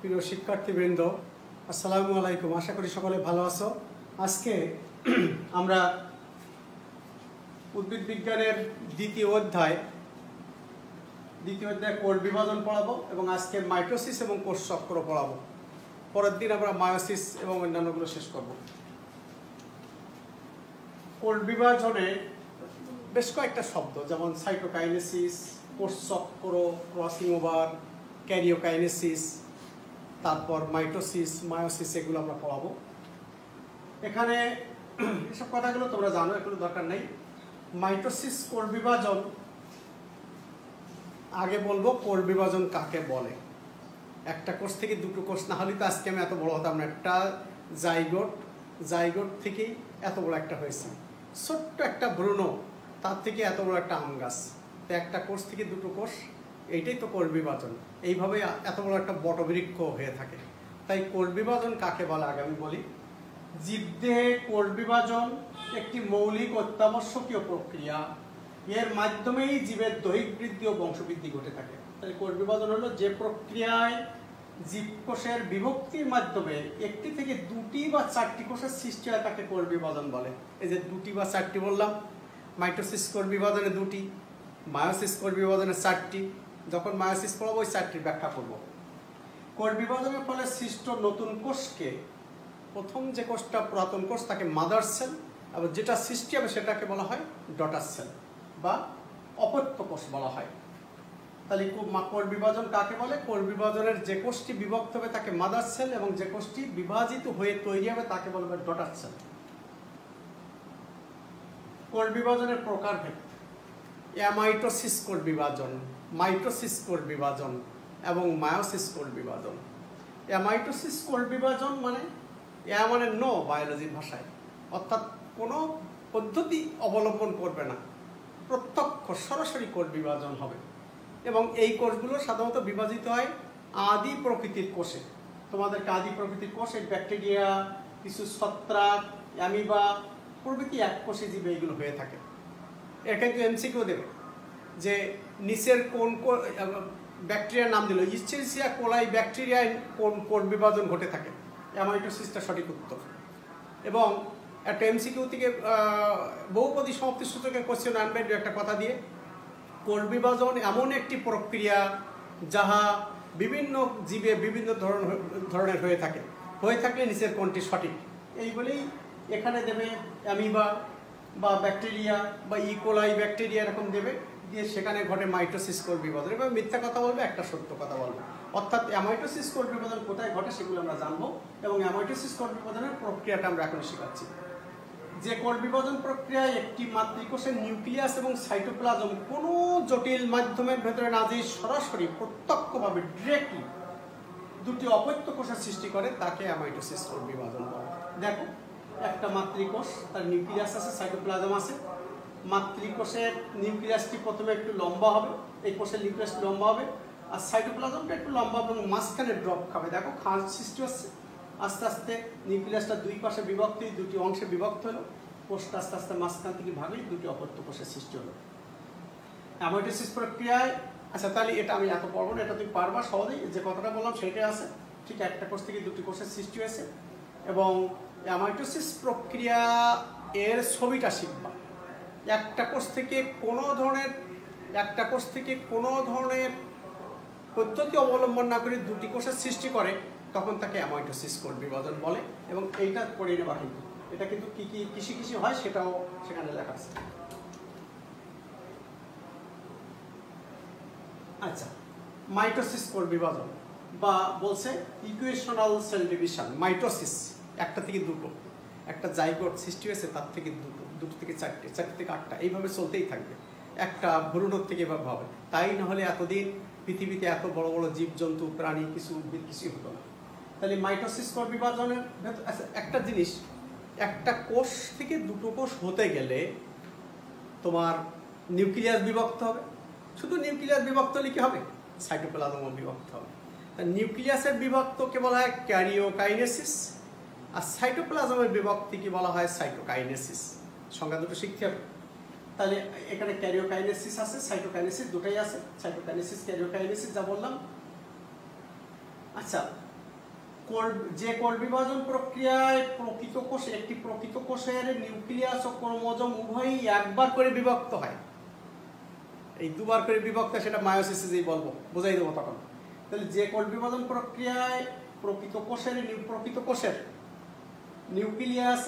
প্রিয় শিক্ষার্থীবৃন্দ, আসসালামু আলাইকুম। আশা করি সকলে ভালো আছো। আজকে আমরা উদ্ভিদ বিজ্ঞানের দ্বিতীয় অধ্যায় কোষ বিভাজন পড়াবো এবং আজকে মাইটোসিস এবং কোষ চক্র পড়াবো। পরের দিন আমরা মায়োসিস এবং অন্যান্যগুলো শেষ করব। কোষ বিভাজনে বেশ কয়েকটা শব্দ, যেমন সাইটোকাইনেসিস, কোষ চক্র, ক্রসিং ওভার, ক্যারিওকাইনেসিস, তারপর মাইটোসিস, মায়োসিস, এগুলো আমরা পড়াবো। এখানে এসব কথাগুলো তোমরা জানো, এগুলো দরকার নেই। মাইটোসিস কোষ বিভাজন, আগে বলবো কোষ বিভাজন কাকে বলে। একটা কোষ থেকে দুটো কোষ না হলে তো আজকে আমি এত বড় হতাম না। একটা জাইগোট থেকেই এত বড় একটা হয়েছে, ছোট্ট একটা ভ্রূণ, তার থেকে এত বড় একটা আম গাছ। তো একটা কোষ থেকে দুটো কোষ, এইটাই তো কোষ বিভাজন। এইভাবে এত বড় একটা বটবৃক্ষ হয়ে থাকে। তাই কোষ বিভাজন কাকে বলে আগে আমি বলি। জীবদেহে কোষ বিভাজন একটি মৌলিক অত্যাবশ্যকীয় প্রক্রিয়া। এর মাধ্যমেই জীবের দৈহিক বৃদ্ধি ও বংশবৃদ্ধি ঘটে থাকে। তাহলে কোষ বিভাজন হলো যে প্রক্রিয়ায় জীবকোষের বিভক্তির মাধ্যমে একটি থেকে দুটি বা চারটি কোষের সৃষ্টি হয় তাকে কোষ বিভাজন বলে। এই যে দুটি বা চারটি বললাম, মাইটোসিস কোষ বিভাজনে দুটি, মায়োসিস কোষ বিভাজনে চারটি। যখন মায়োসিস পড়াবো ওই চারটির ব্যাখ্যা করব। কোষ বিভাজনের ফলে সৃষ্ট নতুন কোষকে, প্রথম যে কোষটা পুরাতন কোষ তাকে মাদার সেল, এবং যেটা সৃষ্টি হবে সেটাকে বলা হয় ডটার সেল বা অপত্য কোষ বলা হয়। তাহলে কোষ বিভাজন কাকে বলে? কোষ বিভাজনের যে কোষটি বিভক্ত হবে তাকে মাদার সেল, এবং যে কোষটি বিভাজিত হয়ে তৈরি হবে তাকে বলবে ডটার সেল। কোষ বিভাজনের প্রকারভেদ: অ্যামাইটোসিস কোষ বিভাজন, মাইটোসিস কোষ বিভাজন এবং মায়োসিস কোষ বিভাজন। অ্যামাইটোসিস কোষ বিভাজন মানে মানে নো বায়োলজির ভাষায়, অর্থাৎ কোনো পদ্ধতি অবলম্বন করবে না, প্রত্যক্ষ সরাসরি কোষ বিভাজন হবে। এবং এই কোষগুলো সাধারণত বিভাজিত হয় আদি প্রকৃতির কোষে। তোমাদেরকে আদি প্রকৃতির কোষ, এই ব্যাকটেরিয়া, কিছু ছত্রাক, অ্যামিবা প্রভৃতি এক কোষে জীবে এগুলো হয়ে থাকে। এর কিন্তু এমসিকিউ দেবে যে নিচের কোন ব্যাকটেরিয়ার নাম দিল, ইশ্চেরিসিয়া কোলাই ব্যাকটেরিয়ায় কোন কোষ বিভাজন ঘটে থাকে। অ্যামাইটোসিসটা সঠিক উত্তর। এবং একটা এমসিকিউ থেকে বহুপদী সমাপ্তি সূচকের কোশ্চেন আনবে একটা কথা দিয়ে। কোষ বিভাজন এমন একটি প্রক্রিয়া যাহা বিভিন্ন জীবে বিভিন্ন ধরনের হয়ে থাকলে নিচের কোনটি সঠিক, এই বলেই এখানে দেবে অ্যামিবা বা ব্যাকটেরিয়া বা ইকোলাই ব্যাকটেরিয়া এরকম দেবে, দিয়ে সেখানে ঘটে মাইটোসিস কোষ বিভাজন। এবার মিথ্যা কথা বলবে, একটা সত্য কথা বলবে। অর্থাৎ অ্যামাইটোসিস কোষ বিভাজন কোথায় ঘটে সেগুলো আমরা জানবো, এবং অ্যামাইটোসিস কোষ বিভাজনের প্রক্রিয়াটা আমরা এখন শেখাচ্ছি। যে কোষ বিভাজন প্রক্রিয়ায় একটি মাতৃকোষের নিউক্লিয়াস এবং সাইটোপ্লাজম কোনো জটিল মাধ্যমের ভেতরে না যেয়ে সরাসরি প্রত্যক্ষভাবে ডিরেক্টলি দুটি অপত্য কোষের সৃষ্টি করে তাকে অ্যামাইটোসিস কোষ বিভাজন বলে। দেখো, একটা মাতৃকোষ, তার নিউক্লিয়াস আছে, সাইটোপ্লাজম আছে। মাতৃকোষের নিউক্লিয়াসটি প্রথমে একটু লম্বা হবে, এই কোষের নিউক্লিয়াসটি লম্বা হবে, আর সাইটোপ্লাজমটা একটু লম্বা হবে এবং মাঝখানে ড্রপ খাবে। দেখো, খাঁজ সৃষ্টি হচ্ছে। আস্তে আস্তে নিউক্লিয়াসটা দুই পাশে বিভক্ত, দুটি অংশে বিভক্ত হলো, কোষটা আস্তে আস্তে মাঝখান থেকে ভাগলে দুটি অপত্য কোষের সৃষ্টি হলো অ্যামাইটোসিস প্রক্রিয়ায়। আচ্ছা, তাহলে এটা আমি এত পড়বো না, এটা তুমি পারবা সহজেই। যে কথাটা বললাম সেটাই আছে, ঠিক একটা কোষ থেকে দুটি কোষের সৃষ্টি হয়েছে। এবং অ্যামাইটোসিস প্রক্রিয়া এর ছবিটা শিখবা। একটা কোষ থেকে কোনো ধরনের পদ্ধতি অবলম্বন না করে দুটি কোষের সৃষ্টি করে, তখন তাকে অ্যামাইটোসিস কোষ বিভাজন বলে। এবং এইটা পড়ে নেবা, কিন্তু এটা কিন্তু কি কি হয় সেটাও সেখানে লেখা আছে। আচ্ছা, মাইটোসিস কোষ বিভাজন বা বলছে ইকুয়েশনাল সেল ডিভিশন। মাইটোসিস একটা থেকে দুটো, একটা জাইগোট সৃষ্টি হয়েছে, তার থেকে দুটো থেকে চারটে, চারটে থেকে আটটা, এইভাবে চলতেই থাকবে। একটা ভ্রূণের থেকে এভাবে হবে। তাই নাহলে এতদিন পৃথিবীতে এত বড় বড় জীবজন্তু, প্রাণী, কিছু উদ্ভিদ কিছুই হতো না। তাহলে মাইটোসিস কোষ বিভাজনের একটা জিনিস, একটা কোষ থেকে দুটো কোষ হতে গেলে তোমার নিউক্লিয়াস বিভক্ত হবে। শুধু নিউক্লিয়াস বিভক্ত হলে কি হবে? সাইটোপ্লাজমও বিভক্ত হবে। নিউক্লিয়াসের বিভক্তকে বলা হয় ক্যারিওকাইনেসিস, আর সাইটোপ্লাজমের বিভক্তিকে বলা হয় সাইটোকাইনেসিস। সংজ্ঞা দুটো শিখতে হবে। তাহলে এখানে ক্যারিওকাইনেসিস আছে, সাইটোকাইনেসিস দুটাই আছে। সাইটোকাইনেসিস, ক্যারিওকাইনেসিস যা বললাম। আচ্ছা, যে কোষ বিভাজন প্রক্রিয়ায় প্রকৃত কোষে একটি প্রকৃত কোষের নিউক্লিয়াস ও ক্রোমোজোম উভয়ই একবার করে বিভক্ত হয়, এই দুবার করে বিভক্ত সেটা মায়োসিসেই বলবো, বোঝাই দেবো তখন। তাহলে যে কোষ বিভাজন প্রক্রিয়ায় প্রকৃত কোষের নিউক্লিয়াস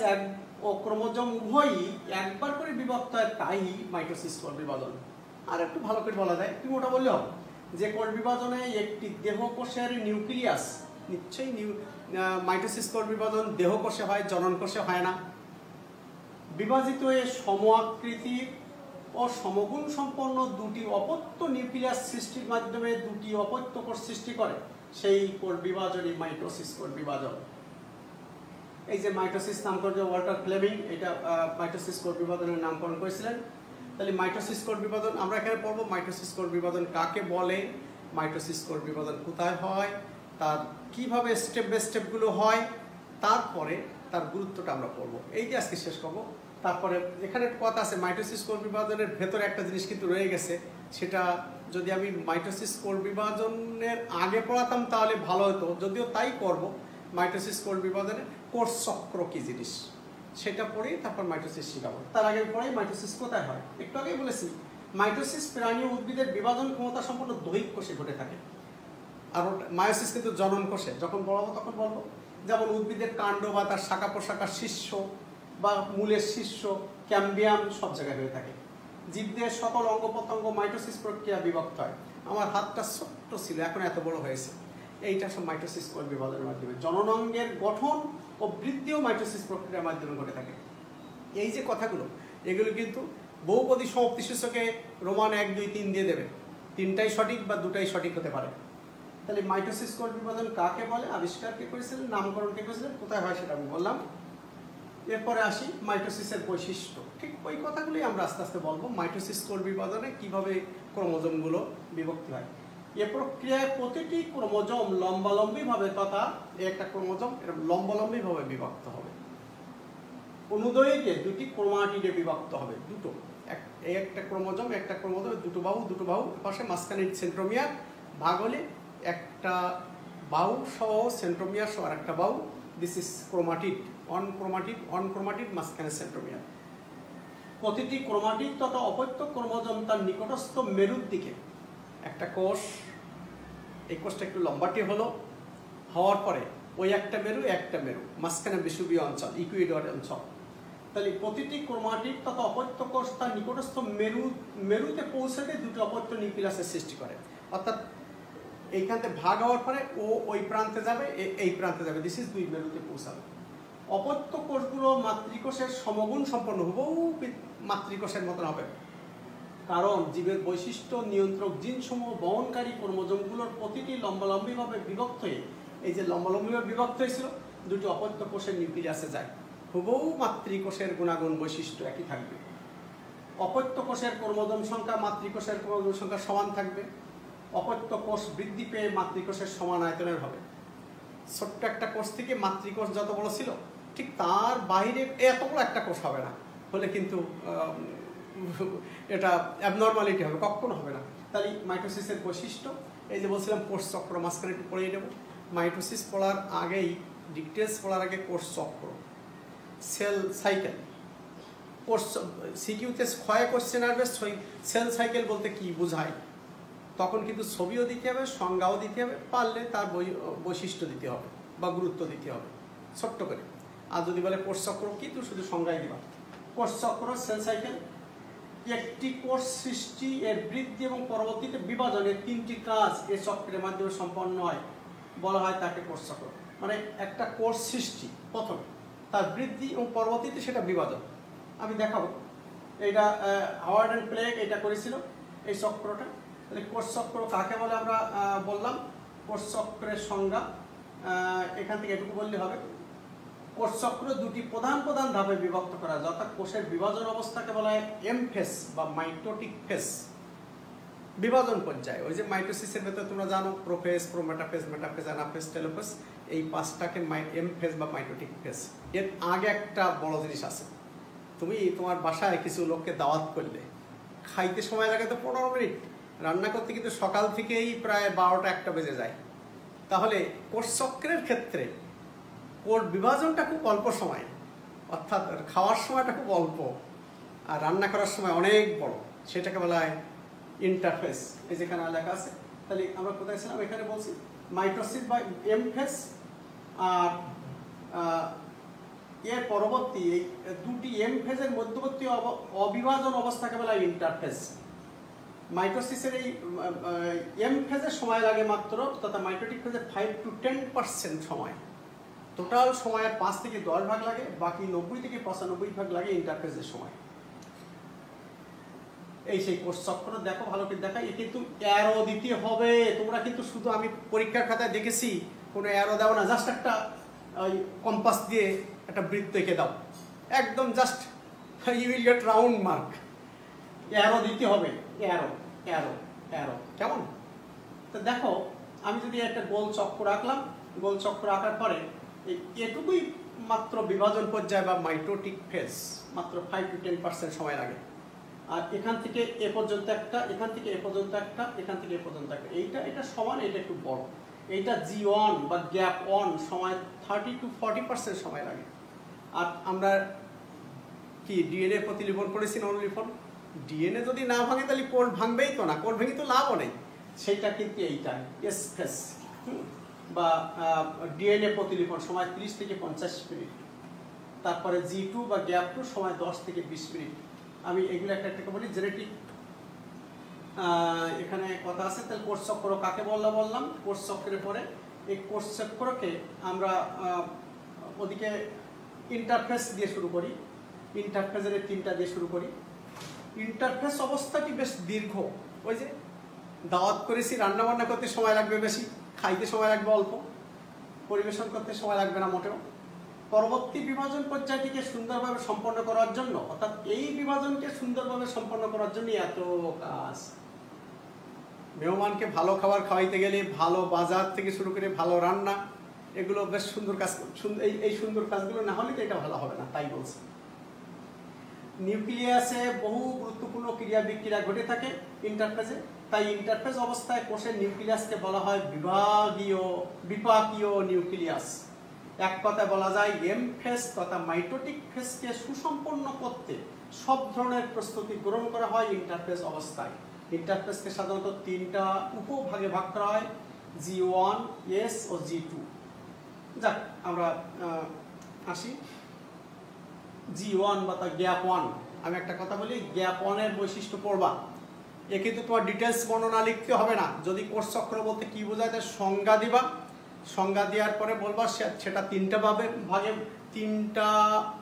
ও ক্রোমোজোম উভয়ই একবার করে বিভক্ত হয়, তাই মাইটোসিস কোষ বিভাজন। আর একটু ভালো করে বলা যায়, একটু ওটা বললে হবে, যে কোষ বিভাজনে একটি দেহকোষের নিউক্লিয়াস, নিশ্চয়ই মাইটোসিস কোষ বিভাজন দেহকোষে হয়, জনন কোষে হয় না। বিভাজিত হয়ে সম আকৃতির ও সমগুণ সম্পন্ন দুটি অপত্য নিউক্লিয়াস সৃষ্টির মাধ্যমে দুটি অপত্য কোষ সৃষ্টি করে, সেই কোষ বিভাজনই মাইটোসিস কোষ বিভাজন। এই যে মাইটোসিস নামকরণ যে ওয়াল্টার ফ্লেমিং এটা মাইটোসিস কোষ বিভাজনের নামকরণ করেছিলেন। তাহলে মাইটোসিস কোষ বিভাজন আমরা এখানে পড়বো, মাইটোসিস কোষ বিভাজন কাকে বলে, মাইটোসিস কোষ বিভাজন কোথায় হয়, তার কিভাবে স্টেপ বাই স্টেপগুলো হয়, তারপরে তার গুরুত্বটা আমরা পড়বো। এই যে আজকে শেষ করবো। তারপরে এখানে কথা আছে মাইটোসিস কোষ বিভাজনের ভেতরে একটা জিনিস কিন্তু রয়ে গেছে, সেটা যদি আমি মাইটোসিস কোষ বিভাজনের আগে পড়াতাম তাহলে ভালো হতো, যদিও তাই করব। মাইটোসিস কোষ বিভাজনে কোষ চক্র কি জিনিস সেটা পড়েই তারপর মাইটোসিস শিখাবো। তার আগে পড়েই মাইটোসিস কোথায় হয়, একটু আগেই বলেছি মাইটোসিস প্রাণী ও উদ্ভিদের বিভাজন ক্ষমতা সম্পন্ন দৈহিক কোষে ঘটে থাকে, আর মায়োসিস কিন্তু জনন কোষে। যখন বলবো তখন বলবো, যেমন উদ্ভিদের কাণ্ড বা তার শাখা প্রশাখার শীর্ষ বা মূলের শীর্ষ, ক্যাম্বিয়াম সব জায়গায় হয়ে থাকে। জীবদের সকল অঙ্গ প্রত্যঙ্গ মাইটোসিস প্রক্রিয়া বিভক্ত হয়। আমার হাতটা ছোট্ট ছিল, এখন এত বড় হয়েছে। এইটা সব মাইটোসিস কোষ বিভাজনের মাধ্যমে। জননাঙ্গের গঠন ও বৃদ্ধিও মাইটোসিস প্রক্রিয়ার মাধ্যমে ঘটে থাকে। এই যে কথাগুলো, এগুলো কিন্তু বহুপদী সমাপ্তি সূচকে রোমান 1, 2, 3 দিয়ে দেবে, তিনটাই সঠিক বা দুটাই সঠিক হতে পারে। তাহলে মাইটোসিস কোষ বিভাজন কাকে বলে, আবিষ্কার কে করেছিলেন, নামকরণ কে করেছিলেন, কোথায় হয় সেটা আমি বললাম। এরপরে আসি মাইটোসিসের বৈশিষ্ট্য। ঠিক ওই কথাগুলোই আমরা আস্তে আস্তে বলবো। মাইটোসিস কোষ বিভাজনে কিভাবে ক্রোমোজোমগুলো বিভক্তি হয়। এ প্রক্রিয়ায় প্রতিটি ক্রোমোজোম লম্বালম্বিভাবে তথা একটা ক্রোমোজোম লম্বালম্বিভাবে বিভক্ত হবে। অনুদৈর্ঘ্যে দুটি ক্রোমাটিডে বিভক্ত হবে, দুটো, একটা ক্রোমোজোম দুটো বাহু পাশে মাঝখানে সেন্ট্রোমিয়ার ভাগ হলে একটা বাহু সহ সেন্ট্রোমিয়ার সহ আর একটা বাহু, this is chromatid, on chromatid মাঝখানে সেন্ট্রোমিয়ার। প্রতিটি ক্রোমাটিড তথা অপত্য ক্রোমোজোম তার নিকটস্থ মেরুর দিকে একটা কোষ, এই কোষটা একটু লম্বাটি হওয়ার পরে ওই একটা মেরু মাঝখানে বিষুবীয় অঞ্চল, ইকুয়েডর অঞ্চল। তাহলে প্রতিটি ক্রোমাটিড তথা অপত্য কোষ তার নিকটস্থ মেরুতে পৌঁছাতে দুটি অপত্য নিউক্লিয়াসের সৃষ্টি করে। অর্থাৎ এইখান থেকে ভাগ হওয়ার পরে ও ওই প্রান্তে যাবে, এই প্রান্তে যাবে, দিস ইজ দুই মেরুতে পৌঁছাবে। অপত্য কোষগুলো মাতৃকোষের সমগুণ সম্পন্ন, হুবহু মাতৃকোষের মতন হবে, কারণ জীবের বৈশিষ্ট্য নিয়ন্ত্রক জিনসমূহ বহনকারী ক্রোমোজোমগুলোর প্রতিটি লম্বালম্বিভাবে বিভক্ত হয়ে, এই যে লম্বালম্বিভাবে বিভক্ত হয়েছিল, দুটি অপত্য কোষের নিউক্লিয়াসে যায়। হুবহু মাতৃকোষের গুণাগুণ বৈশিষ্ট্য একই থাকবে। অপত্য কোষের ক্রোমোজোম সংখ্যা মাতৃকোষের ক্রোমোজোম সংখ্যা সমান থাকবে। অপত্য কোষ বৃদ্ধি পেয়ে মাতৃকোষের সমান আয়তনের হবে। ছোট্ট একটা কোষ থেকে মাতৃকোষ যত বড় ছিল, ঠিক তার বাইরে এত বড় একটা কোষ হবে না, হলে কিন্তু এটা অ্যাবনর্মালিটি হবে, কখনো হবে না। তাই মাইটোসিসের বৈশিষ্ট্য, এই যে বলছিলাম কোষ চক্র, মাঝখানে একটু পড়িয়ে নেব। মাইটোসিস পড়ার আগেই, ডিটেলস পড়ার আগে কোষ চক্র, সেল সাইকেল, কোষ সিকিউতে ক্ষয় কোশ্চেন আসবে, সেল সাইকেল বলতে কি বোঝায়, তখন কিন্তু ছবিও দিতে হবে, সংজ্ঞাও দিতে হবে, পারলে তার বৈশিষ্ট্য দিতে হবে বা গুরুত্ব দিতে হবে ছোট্ট করে। আর যদি বলে কোষ চক্র কি, তো শুধু সংজ্ঞায় দিবা। কোষ চক্র, সেল সাইকেল, একটি কোষ সৃষ্টি, এর বৃদ্ধি এবং পরবর্তীতে বিভাজনের তিনটি কাজ এ চক্রের মাধ্যমে সম্পন্ন হয়, বলা হয় তাকে কোষ চক্র। মানে একটা কোষ সৃষ্টি প্রথমে, তার বৃদ্ধি এবং পরবর্তীতে সেটা বিভাজন। আমি দেখাবো, এটা হাওয়ার্ড অ্যান্ড প্লেগ এটা করেছিল এই চক্রটা। তাহলে কোষ চক্র কাকে বলে আমরা বললাম। কোষ চক্রের সংজ্ঞা এখান থেকে এটুকু বললে হবে। কোষ চক্র দুটি প্রধান ধাপে বিভক্ত করা যায়, অর্থাৎ কোষের বিভাজন অবস্থাকে বলা হয় এম ফেজ বা মাইটোটিক ফেজ, বিভাজন পর্যায়ে। ওই যে মাইটোসিসের ভেতরে তোমরা জানো prophase, prometaphase, metaphase, anaphase, telophase, এই পাঁচটাকে এম ফেজ বা মাইটোটিক ফেজ। এর আগে একটা বড় জিনিস আছে, তুমি তোমার বাসায় কিছু লোককে দাওয়াত করলে, খাইতে সময় লাগে তো 15 মিনিট, রান্না করতে কিন্তু সকাল থেকেই প্রায় 12টা 1টা বেজে যায়। তাহলে কোষ চক্রের ক্ষেত্রে কোষ বিভাজনটা খুব অল্প সময়, অর্থাৎ খাওয়ার সময়টা খুব অল্প আর রান্না করার সময় অনেক বড়, সেটাকে বলা হয় ইন্টারফেস। এই যেখানে লেখা আছে, তাহলে আমরা কোথায় ছিলাম? এখানে বলছি মাইটোসিস বা এম ফেজ, আর এর পরবর্তী এই দুটি এম ফেজের মধ্যবর্তী অবিভাজন অবস্থাকে বলা হয় ইন্টারফেজ। মাইটোসিসের এই এম ফেজের সময় লাগে মাত্র, তথা মাইটোটিক ফেজে 5 to 10% সময়, টোটাল সময়ের 5 থেকে 10 ভাগ লাগে, বাকি 90 থেকে 95 ভাগ লাগে ইন্টারফেজের সময়। এই সেই কোষ চক্র দেখো, ভালো করে দেখা, এ কিন্তু অ্যারো দিতে হবে। তোমরা কিন্তু শুধু আমি পরীক্ষার খাতায় দেখেছি কোনো অ্যারো দাও না, জাস্ট একটা ওই কম্পাস দিয়ে একটা বৃত্ত এঁকে দাও, একদম just you will get round mark. Arrow দিতে হবে, অ্যারো অ্যারো অ্যারো, কেমন? তো দেখো, আমি যদি একটা গোল চক্র আঁকলাম, গোল চক্র আঁকার পরে এটুকুই মাত্র বিভাজন পর্যায়ে বা মাইটোটিক ফেজ, মাত্র 5 to 10% সময় লাগে। আর এখান থেকে এ পর্যন্ত একটা, এখান থেকে এ পর্যন্ত একটা, এখান থেকে এ পর্যন্ত একটা, এটা সমান, এটা একটু বড়। এইটা G1 বা গ্যাপ 1 সময় 30 to 40% সময় লাগে। আর আমরা কি ডিএনএ প্রতিলিপন করেছি না অনুলিপন? ডিএনএ যদি না ভাঙে তাহলে কোষ ভাঙবেই তো না, কোষ ভেঙে তো লাভও নেই। সেইটা কিন্তু এইটা এস ফেজ বা ডিএনএ প্রতিলিপন সময় 30 থেকে 50 মিনিট। তারপরে G2 বা গ্যাপ 2 সময় 10 থেকে 20 মিনিট। আমি এগুলো একটা একটা বলি, জেনেটিক এখানে কথা আছে। তাহলে কোষ চক্র কাকে বললাম? কোষ চক্রের পরে এই কোষ চক্রকে আমরা ওদিকে ইন্টারফেস দিয়ে শুরু করি। ইন্টারফেসের 3টা দিয়ে শুরু করি। ইন্টারফেস অবস্থাটি বেশ দীর্ঘ। ওই যে দাওয়াত করেছি, রান্না বান্না করতে সময় লাগবে বেশি, খাইতে সময় লাগবে অল্প, পরিবেশন করতে সময় লাগবে না মোটেও। পরবর্তী বিভাজন পর্যায়টিকে সুন্দরভাবে সম্পন্ন করার জন্য, অর্থাৎ এই বিভাজনকে সুন্দরভাবে সম্পন্ন করার জন্য এত কাজ। মেহমানকে ভালো খাবার খাওয়াইতে গেলে ভালো বাজার থেকে শুরু করে ভালো রান্না, এগুলো বেশ সুন্দর কাজ। এই সুন্দর কাজগুলো না হলে তো এটা ভালো হবে না, তাই বলছি। নিউক্লিয়াসে বহু গুরুত্বপূর্ণ ক্রিয়া বিক্রিয়া ঘটে থাকে ইন্টারফেজে। তাই ইন্টারফেজ অবস্থায় কোষের নিউক্লিয়াসকে বলা হয় বিপাকীয় নিউক্লিয়াস। এক কথায় বলা যায় এম ফেজ তথা মাইটোটিক ফেজকে সুসম্পন্ন করতে সব ধরনের প্রস্তুতি গ্রহণ করা হয় ইন্টারফেজ অবস্থায়। ইন্টারফেজকে সাধারণত 3টা উপভাগে ভাগ করা হয়, G1, S ও G2। যাক, আমরা আসি G1 বা গ্যাপ 1। আমি একটা কথা বলি, গ্যাপ 1 এর বৈশিষ্ট্য পড়বা। এ কিন্তু তোমার ডিটেলস বর্ণনা লিখতে হবে না। যদি কোষ চক্র বলতে কি বোঝায় তার সংজ্ঞা দিবা, সংজ্ঞা দেওয়ার পরে বলবা সেটা 3টা